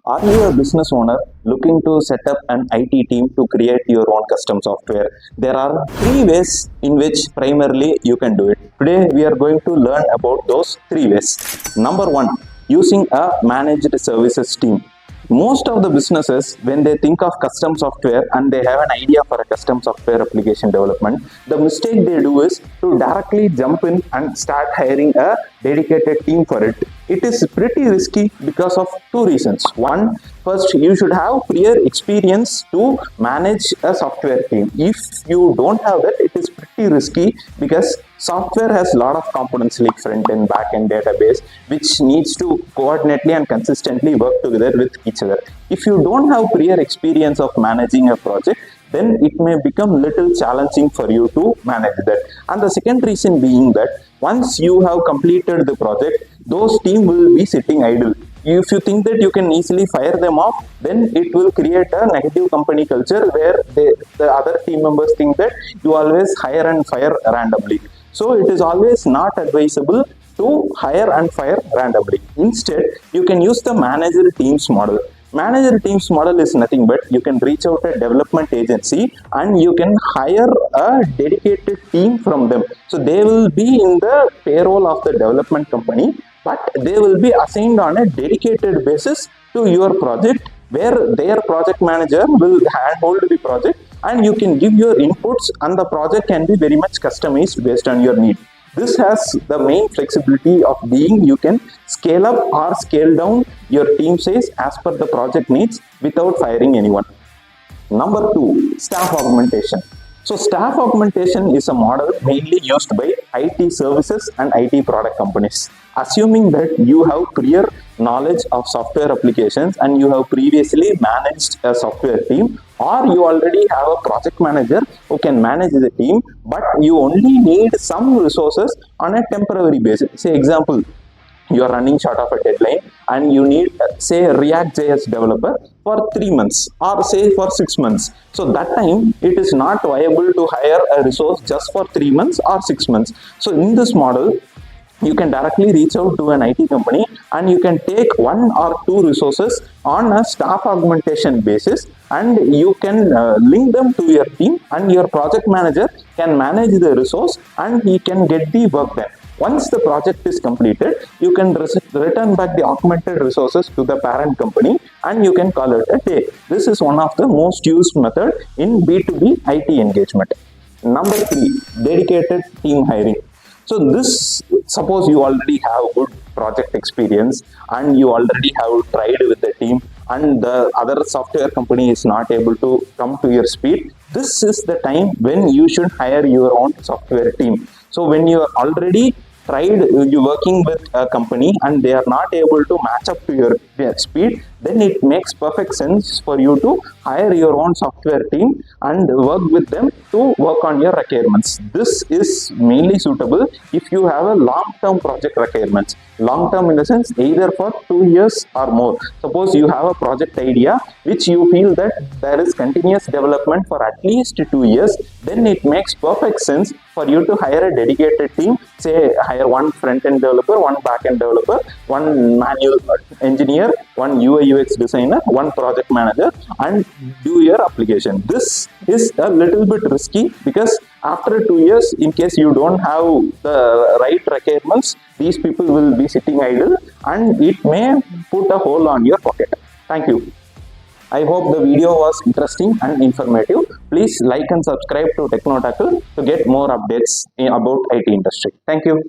Are you a business owner looking to set up an IT team to create your own custom software? There are three ways in which primarily you can do it. Today we are going to learn about those three ways. Number one, using a managed services team. Most of the businesses, when they think of custom software and they have an idea for a custom software application development, the mistake they do is to directly jump in and start hiring a dedicated team for it. It is pretty risky because of two reasons. One, first, you should have prior experience to manage a software team. If you don't have that, it is pretty risky because software has a lot of components like front-end, back-end database, which needs to coordinately and consistently work together with each other. If you don't have prior experience of managing a project, then it may become little challenging for you to manage that. And the second reason being that once you have completed the project, those team will be sitting idle. If you think that you can easily fire them off, then it will create a negative company culture where the other team members think that you always hire and fire randomly. So it is always not advisable to hire and fire randomly. Instead, you can use the manager teams model. Manager teams model is nothing but you can reach out a development agency and you can hire a dedicated team from them. So they will be in the payroll of the development company, but they will be assigned on a dedicated basis to your project where their project manager will handhold the project and you can give your inputs and the project can be very much customized based on your need. This has the main flexibility of being you can scale up or scale down your team size as per the project needs without firing anyone. Number two, staff augmentation. So staff augmentation is a model mainly used by IT services and IT product companies. Assuming that you have prior knowledge of software applications and you have previously managed a software team, or you already have a project manager who can manage the team, but you only need some resources on a temporary basis. Say example, you are running short of a deadline and you need say a React.js developer for 3 months or say for 6 months. So that time it is not viable to hire a resource just for 3 months or 6 months. So in this model, you can directly reach out to an IT company and you can take one or two resources on a staff augmentation basis and you can link them to your team and your project manager can manage the resource and he can get the work done. Once the project is completed, you can return back the augmented resources to the parent company and you can call it a day. This is one of the most used method in B2B IT engagement. Number three, dedicated team hiring. So this, suppose you already have good project experience and you already have tried with the team and the other software company is not able to come to your speed. This is the time when you should hire your own software team. So when you are already tried you working with a company and they are not able to match up to your speed, then it makes perfect sense for you to hire your own software team and work with them to work on your requirements. This is mainly suitable if you have a long-term project requirements. Long-term in the sense either for 2 years or more. Suppose you have a project idea which you feel that there is continuous development for at least 2 years, then it makes perfect sense for you to hire a dedicated team, say hire one front-end developer, one back-end developer, one manual engineer, one UI UX designer, one project manager and do your application. This is a little bit risky because after 2 years, in case you don't have the right requirements, these people will be sitting idle and it may put a hole on your pocket. Thank you. I hope the video was interesting and informative. Please like and subscribe to Techno Tackle to get more updates about IT industry. Thank you.